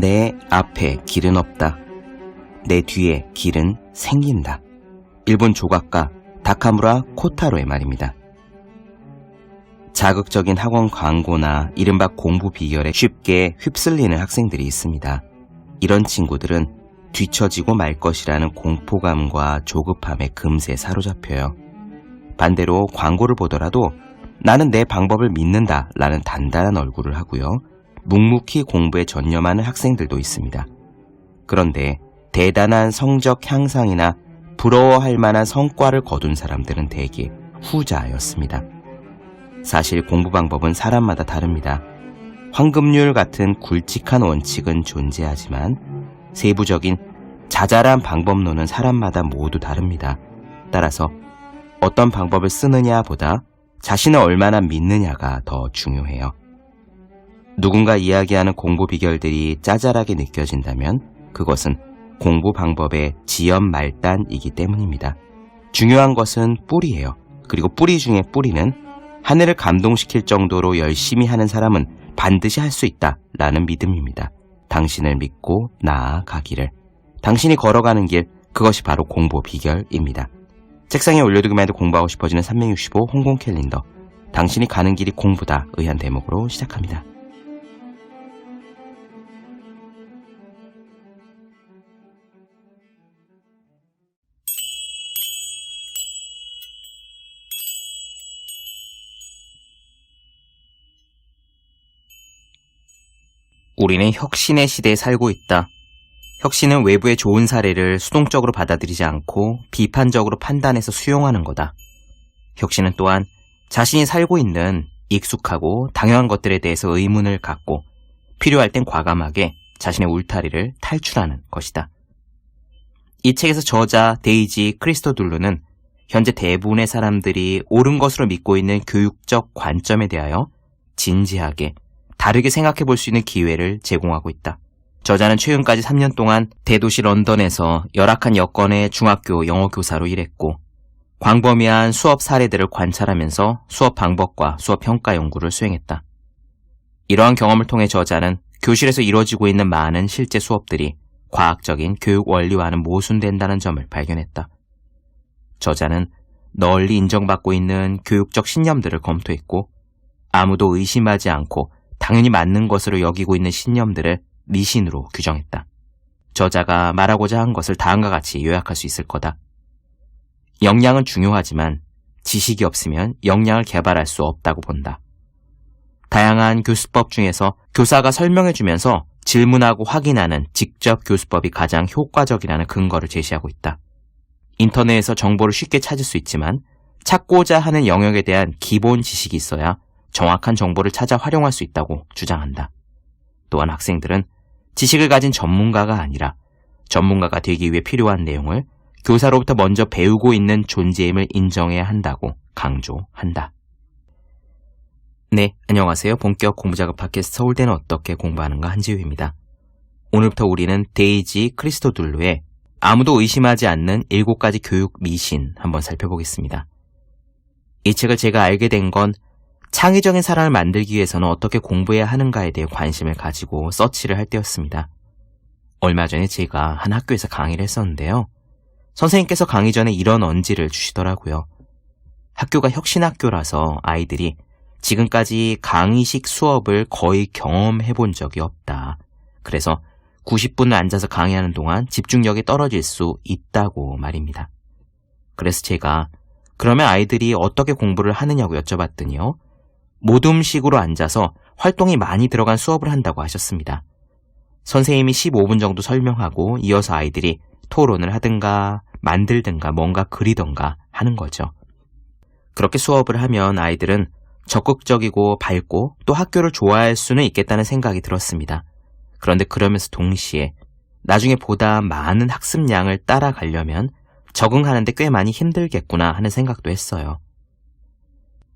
내 앞에 길은 없다. 내 뒤에 길은 생긴다. 일본 조각가 다카무라 코타로의 말입니다. 자극적인 학원 광고나 이른바 공부 비결에 쉽게 휩쓸리는 학생들이 있습니다. 이런 친구들은 뒤처지고 말 것이라는 공포감과 조급함에 금세 사로잡혀요. 반대로 광고를 보더라도 나는 내 방법을 믿는다 라는 단단한 얼굴을 하고요. 묵묵히 공부에 전념하는 학생들도 있습니다. 그런데 대단한 성적 향상이나 부러워할 만한 성과를 거둔 사람들은 대개 후자였습니다. 사실 공부 방법은 사람마다 다릅니다. 황금률 같은 굵직한 원칙은 존재하지만 세부적인 자잘한 방법론은 사람마다 모두 다릅니다. 따라서 어떤 방법을 쓰느냐보다 자신을 얼마나 믿느냐가 더 중요해요. 누군가 이야기하는 공부 비결들이 짜잘하게 느껴진다면 그것은 공부 방법의 지연말단이기 때문입니다. 중요한 것은 뿌리예요. 그리고 뿌리 중에 뿌리는 하늘을 감동시킬 정도로 열심히 하는 사람은 반드시 할 수 있다 라는 믿음입니다. 당신을 믿고 나아가기를. 당신이 걸어가는 길, 그것이 바로 공부 비결입니다. 책상에 올려두기만 해도 공부하고 싶어지는 365 홍콩 캘린더. 당신이 가는 길이 공부다 의한 대목으로 시작합니다. 우리는 혁신의 시대에 살고 있다. 혁신은 외부의 좋은 사례를 수동적으로 받아들이지 않고 비판적으로 판단해서 수용하는 거다. 혁신은 또한 자신이 살고 있는 익숙하고 당연한 것들에 대해서 의문을 갖고 필요할 땐 과감하게 자신의 울타리를 탈출하는 것이다. 이 책에서 저자 데이지 크리스토둘루는 현재 대부분의 사람들이 옳은 것으로 믿고 있는 교육적 관점에 대하여 진지하게 다르게 생각해 볼 수 있는 기회를 제공하고 있다. 저자는 최근까지 3년 동안 대도시 런던에서 열악한 여건의 중학교 영어 교사로 일했고 광범위한 수업 사례들을 관찰하면서 수업 방법과 수업 평가 연구를 수행했다. 이러한 경험을 통해 저자는 교실에서 이루어지고 있는 많은 실제 수업들이 과학적인 교육 원리와는 모순된다는 점을 발견했다. 저자는 널리 인정받고 있는 교육적 신념들을 검토했고 아무도 의심하지 않고 당연히 맞는 것으로 여기고 있는 신념들을 미신으로 규정했다. 저자가 말하고자 한 것을 다음과 같이 요약할 수 있을 거다. 역량은 중요하지만 지식이 없으면 역량을 개발할 수 없다고 본다. 다양한 교수법 중에서 교사가 설명해주면서 질문하고 확인하는 직접 교수법이 가장 효과적이라는 근거를 제시하고 있다. 인터넷에서 정보를 쉽게 찾을 수 있지만 찾고자 하는 영역에 대한 기본 지식이 있어야 정확한 정보를 찾아 활용할 수 있다고 주장한다. 또한 학생들은 지식을 가진 전문가가 아니라 전문가가 되기 위해 필요한 내용을 교사로부터 먼저 배우고 있는 존재임을 인정해야 한다고 강조한다. 네, 안녕하세요. 본격 공부작업 팟캐스트 서울대는 어떻게 공부하는가 한지우입니다. 오늘부터 우리는 데이지 크리스토둘루의 아무도 의심하지 않는 7가지 교육 미신 한번 살펴보겠습니다. 이 책을 제가 알게 된 건 창의적인 사람을 만들기 위해서는 어떻게 공부해야 하는가에 대해 관심을 가지고 서치를 할 때였습니다. 얼마 전에 제가 한 학교에서 강의를 했었는데요. 선생님께서 강의 전에 이런 언지를 주시더라고요. 학교가 혁신학교라서 아이들이 지금까지 강의식 수업을 거의 경험해 본 적이 없다. 그래서 90분을 앉아서 강의하는 동안 집중력이 떨어질 수 있다고 말입니다. 그래서 제가 그러면 아이들이 어떻게 공부를 하느냐고 여쭤봤더니요. 모둠식으로 앉아서 활동이 많이 들어간 수업을 한다고 하셨습니다. 선생님이 15분 정도 설명하고 이어서 아이들이 토론을 하든가 만들든가 뭔가 그리던가 하는 거죠. 그렇게 수업을 하면 아이들은 적극적이고 밝고 또 학교를 좋아할 수는 있겠다는 생각이 들었습니다. 그런데 그러면서 동시에 나중에 보다 많은 학습량을 따라가려면 적응하는데 꽤 많이 힘들겠구나 하는 생각도 했어요.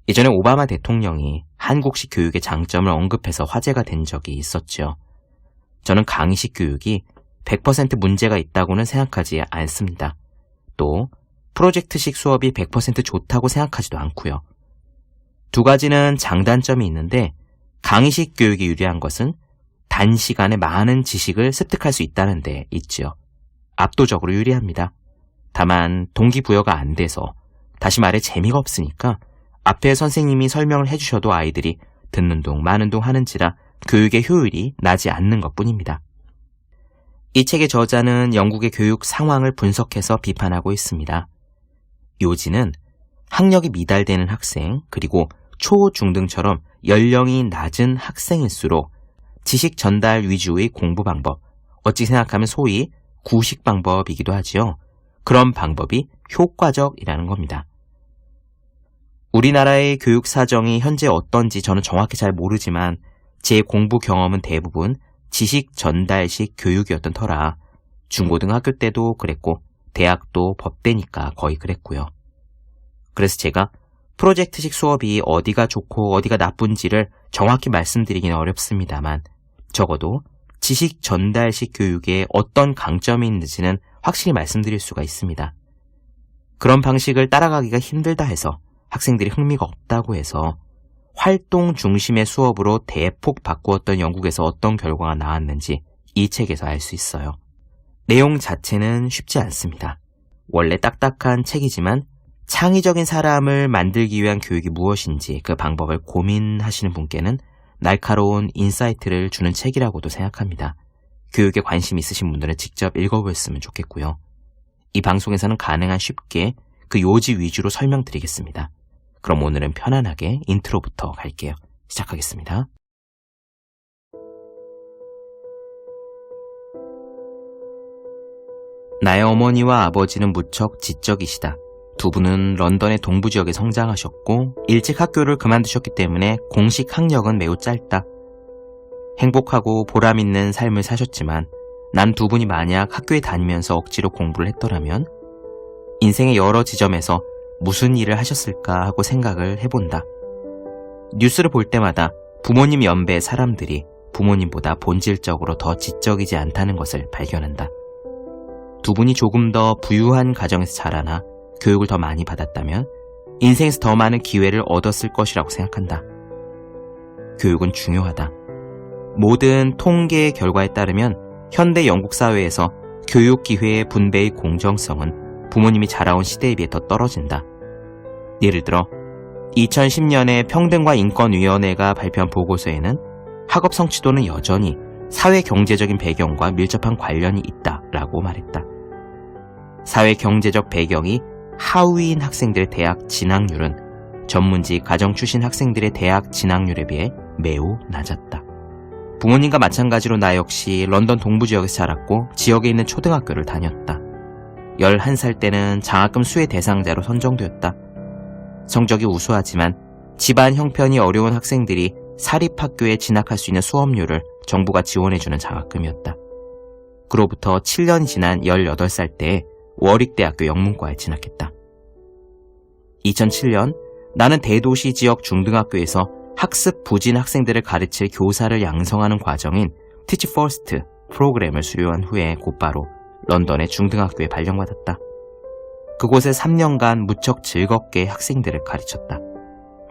예전에 오바마 대통령이 한국식 교육의 장점을 언급해서 화제가 된 적이 있었죠. 저는 강의식 교육이 100% 문제가 있다고는 생각하지 않습니다. 또 프로젝트식 수업이 100% 좋다고 생각하지도 않고요. 두 가지는 장단점이 있는데 강의식 교육이 유리한 것은 단시간에 많은 지식을 습득할 수 있다는 데 있지요. 압도적으로 유리합니다. 다만 동기부여가 안 돼서, 다시 말해 재미가 없으니까 앞에 선생님이 설명을 해주셔도 아이들이 듣는 둥 마는 둥 하는지라 교육의 효율이 나지 않는 것뿐입니다. 이 책의 저자는 영국의 교육 상황을 분석해서 비판하고 있습니다. 요지는 학력이 미달되는 학생, 그리고 초, 중등처럼 연령이 낮은 학생일수록 지식 전달 위주의 공부 방법, 어찌 생각하면 소위 구식 방법이기도 하지요. 그런 방법이 효과적이라는 겁니다. 우리나라의 교육 사정이 현재 어떤지 저는 정확히 잘 모르지만 제 공부 경험은 대부분 지식 전달식 교육이었던 터라 중고등학교 때도 그랬고 대학도 법대니까 거의 그랬고요. 그래서 제가 프로젝트식 수업이 어디가 좋고 어디가 나쁜지를 정확히 말씀드리기는 어렵습니다만 적어도 지식 전달식 교육에 어떤 강점이 있는지는 확실히 말씀드릴 수가 있습니다. 그런 방식을 따라가기가 힘들다 해서 학생들이 흥미가 없다고 해서 활동 중심의 수업으로 대폭 바꾸었던 영국에서 어떤 결과가 나왔는지 이 책에서 알 수 있어요. 내용 자체는 쉽지 않습니다. 원래 딱딱한 책이지만 창의적인 사람을 만들기 위한 교육이 무엇인지 그 방법을 고민하시는 분께는 날카로운 인사이트를 주는 책이라고도 생각합니다. 교육에 관심 있으신 분들은 직접 읽어보셨으면 좋겠고요. 이 방송에서는 가능한 쉽게 그 요지 위주로 설명드리겠습니다. 그럼 오늘은 편안하게 인트로부터 갈게요. 시작하겠습니다. 나의 어머니와 아버지는 무척 지적이시다. 두 분은 런던의 동부 지역에 성장하셨고 일찍 학교를 그만두셨기 때문에 공식 학력은 매우 짧다. 행복하고 보람 있는 삶을 사셨지만 난 두 분이 만약 학교에 다니면서 억지로 공부를 했더라면 인생의 여러 지점에서 무슨 일을 하셨을까 하고 생각을 해본다. 뉴스를 볼 때마다 부모님 연배의 사람들이 부모님보다 본질적으로 더 지적이지 않다는 것을 발견한다. 두 분이 조금 더 부유한 가정에서 자라나 교육을 더 많이 받았다면 인생에서 더 많은 기회를 얻었을 것이라고 생각한다. 교육은 중요하다. 모든 통계의 결과에 따르면 현대 영국 사회에서 교육 기회의 분배의 공정성은 부모님이 자라온 시대에 비해 더 떨어진다. 예를 들어 2010년에 평등과 인권위원회가 발표한 보고서에는 학업 성취도는 여전히 사회 경제적인 배경과 밀접한 관련이 있다라고 말했다. 사회 경제적 배경이 하위인 학생들의 대학 진학률은 전문직 가정 출신 학생들의 대학 진학률에 비해 매우 낮았다. 부모님과 마찬가지로 나 역시 런던 동부 지역에서 자랐고 지역에 있는 초등학교를 다녔다. 11살 때는 장학금 수혜 대상자로 선정되었다. 성적이 우수하지만 집안 형편이 어려운 학생들이 사립학교에 진학할 수 있는 수업료를 정부가 지원해주는 장학금이었다. 그로부터 7년이 지난 18살 때에 워릭대학교 영문과에 진학했다. 2007년 나는 대도시 지역 중등학교에서 학습 부진 학생들을 가르칠 교사를 양성하는 과정인 Teach First 프로그램을 수료한 후에 곧바로 런던의 중등학교에 발령받았다. 그곳에 3년간 무척 즐겁게 학생들을 가르쳤다.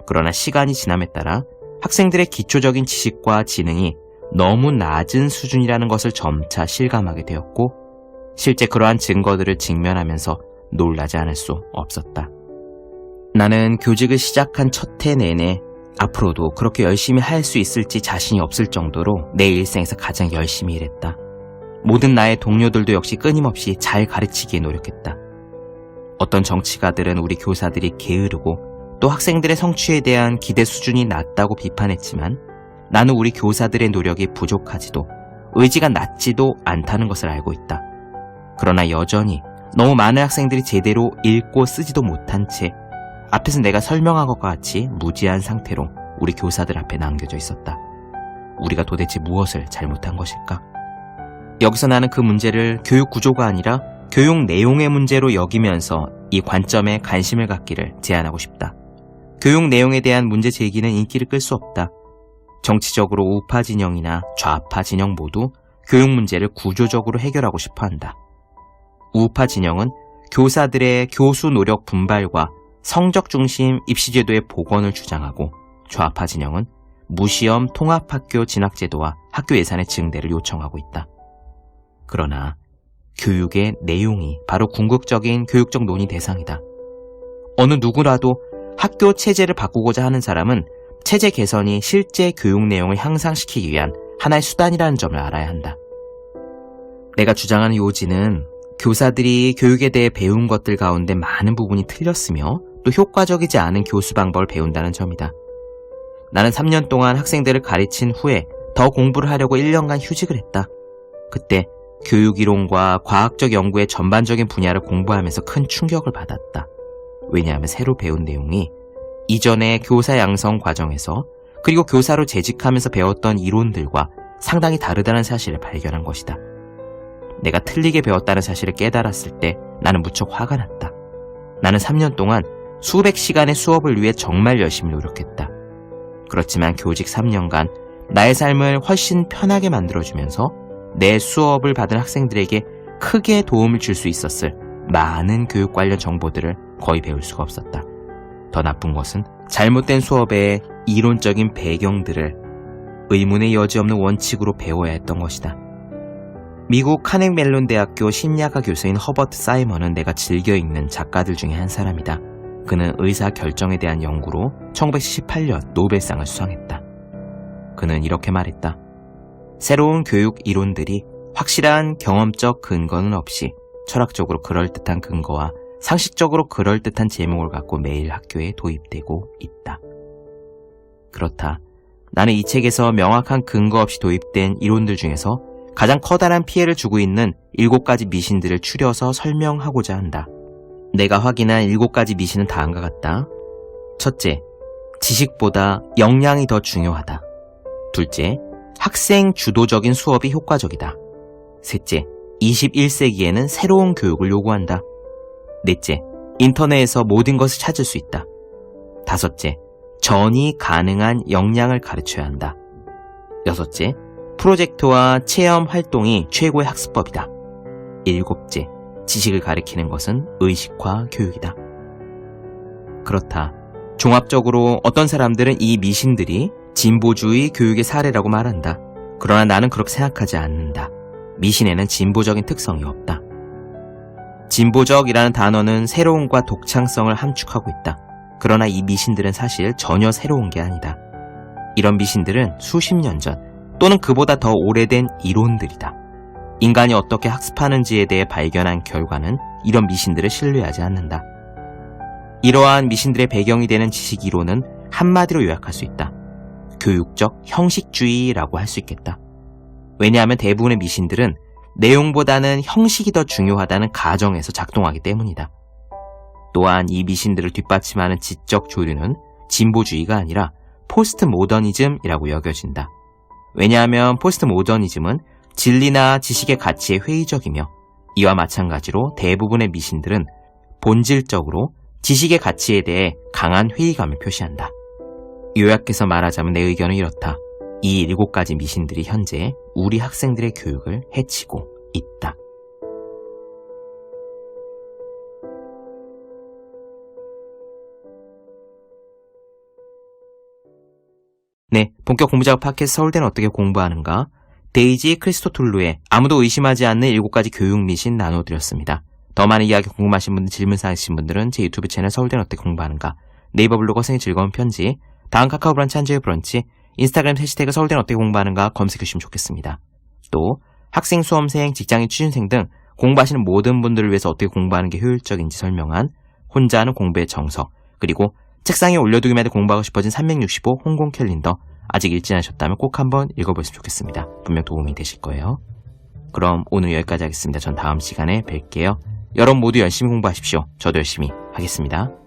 그러나 시간이 지남에 따라 학생들의 기초적인 지식과 지능이 너무 낮은 수준이라는 것을 점차 실감하게 되었고 실제 그러한 증거들을 직면하면서 놀라지 않을 수 없었다. 나는 교직을 시작한 첫 해 내내 앞으로도 그렇게 열심히 할 수 있을지 자신이 없을 정도로 내 일생에서 가장 열심히 일했다. 모든 나의 동료들도 역시 끊임없이 잘 가르치기에 노력했다. 어떤 정치가들은 우리 교사들이 게으르고 또 학생들의 성취에 대한 기대 수준이 낮다고 비판했지만 나는 우리 교사들의 노력이 부족하지도 의지가 낮지도 않다는 것을 알고 있다. 그러나 여전히 너무 많은 학생들이 제대로 읽고 쓰지도 못한 채 앞에서 내가 설명한 것과 같이 무지한 상태로 우리 교사들 앞에 남겨져 있었다. 우리가 도대체 무엇을 잘못한 것일까? 여기서 나는 그 문제를 교육 구조가 아니라 교육 내용의 문제로 여기면서 이 관점에 관심을 갖기를 제안하고 싶다. 교육 내용에 대한 문제 제기는 인기를 끌 수 없다. 정치적으로 우파 진영이나 좌파 진영 모두 교육 문제를 구조적으로 해결하고 싶어 한다. 우파 진영은 교사들의 교수 노력 분발과 성적 중심 입시제도의 복원을 주장하고 좌파 진영은 무시험 통합학교 진학제도와 학교 예산의 증대를 요청하고 있다. 그러나 교육의 내용이 바로 궁극적인 교육적 논의 대상이다. 어느 누구라도 학교 체제를 바꾸고자 하는 사람은 체제 개선이 실제 교육 내용을 향상시키기 위한 하나의 수단이라는 점을 알아야 한다. 내가 주장하는 요지는 교사들이 교육에 대해 배운 것들 가운데 많은 부분이 틀렸으며 또 효과적이지 않은 교수 방법을 배운다는 점이다. 나는 3년 동안 학생들을 가르친 후에 더 공부를 하려고 1년간 휴직을 했다. 그때 교육 이론과 과학적 연구의 전반적인 분야를 공부하면서 큰 충격을 받았다. 왜냐하면 새로 배운 내용이 이전의 교사 양성 과정에서 그리고 교사로 재직하면서 배웠던 이론들과 상당히 다르다는 사실을 발견한 것이다. 내가 틀리게 배웠다는 사실을 깨달았을 때 나는 무척 화가 났다. 나는 3년 동안 수백 시간의 수업을 위해 정말 열심히 노력했다. 그렇지만 교직 3년간 나의 삶을 훨씬 편하게 만들어주면서 내 수업을 받은 학생들에게 크게 도움을 줄 수 있었을 많은 교육 관련 정보들을 거의 배울 수가 없었다. 더 나쁜 것은 잘못된 수업의 이론적인 배경들을 의문의 여지 없는 원칙으로 배워야 했던 것이다. 미국 카네기 멜론 대학교 심리학과 교수인 허버트 사이먼은 내가 즐겨 읽는 작가들 중에 한 사람이다. 그는 의사결정에 대한 연구로 1978년 노벨상을 수상했다. 그는 이렇게 말했다. 새로운 교육 이론들이 확실한 경험적 근거는 없이 철학적으로 그럴듯한 근거와 상식적으로 그럴듯한 제목을 갖고 매일 학교에 도입되고 있다. 그렇다. 나는 이 책에서 명확한 근거 없이 도입된 이론들 중에서 가장 커다란 피해를 주고 있는 7가지 미신들을 추려서 설명하고자 한다. 내가 확인한 7가지 미신은 다음과 같다. 첫째, 지식보다 역량이 더 중요하다. 둘째, 학생 주도적인 수업이 효과적이다. 셋째, 21세기에는 새로운 교육을 요구한다. 넷째, 인터넷에서 모든 것을 찾을 수 있다. 다섯째, 전이 가능한 역량을 가르쳐야 한다. 여섯째, 프로젝트와 체험 활동이 최고의 학습법이다. 일곱째, 지식을 가르치는 것은 의식화 교육이다. 그렇다. 종합적으로 어떤 사람들은 이 미신들이 진보주의 교육의 사례라고 말한다. 그러나 나는 그렇게 생각하지 않는다. 미신에는 진보적인 특성이 없다. 진보적이라는 단어는 새로움과 독창성을 함축하고 있다. 그러나 이 미신들은 사실 전혀 새로운 게 아니다. 이런 미신들은 수십 년 전 또는 그보다 더 오래된 이론들이다. 인간이 어떻게 학습하는지에 대해 발견한 결과는 이런 미신들을 신뢰하지 않는다. 이러한 미신들의 배경이 되는 지식 이론은 한마디로 요약할 수 있다. 교육적 형식주의라고 할 수 있겠다. 왜냐하면 대부분의 미신들은 내용보다는 형식이 더 중요하다는 가정에서 작동하기 때문이다. 또한 이 미신들을 뒷받침하는 지적 조류는 진보주의가 아니라 포스트 모더니즘이라고 여겨진다. 왜냐하면 포스트 모더니즘은 진리나 지식의 가치에 회의적이며 이와 마찬가지로 대부분의 미신들은 본질적으로 지식의 가치에 대해 강한 회의감을 표시한다. 요약해서 말하자면 내 의견은 이렇다. 이 7가지 미신들이 현재 우리 학생들의 교육을 해치고 있다. 네, 본격 공부작업 팟캐스트 서울대는 어떻게 공부하는가? 데이지 크리스토툴루의 아무도 의심하지 않는 7가지 교육 미신 나눠드렸습니다. 더 많은 이야기 궁금하신 분들, 질문사항 있으신 분들은 제 유튜브 채널 서울대는 어떻게 공부하는가, 네이버 블로그 생의 즐거운 편지, 다음 카카오 브런치 한주의 브런치, 인스타그램 해시태그 서울대는 어떻게 공부하는가 검색해주시면 좋겠습니다. 또 학생, 수험생, 직장인, 취준생 등 공부하시는 모든 분들을 위해서 어떻게 공부하는 게 효율적인지 설명한 혼자 하는 공부의 정석, 그리고 책상에 올려두기만 해도 공부하고 싶어진 365 홍콩 캘린더, 아직 읽지 않으셨다면 꼭 한번 읽어보시면 좋겠습니다. 분명 도움이 되실 거예요. 그럼 오늘 여기까지 하겠습니다. 전 다음 시간에 뵐게요. 여러분 모두 열심히 공부하십시오. 저도 열심히 하겠습니다.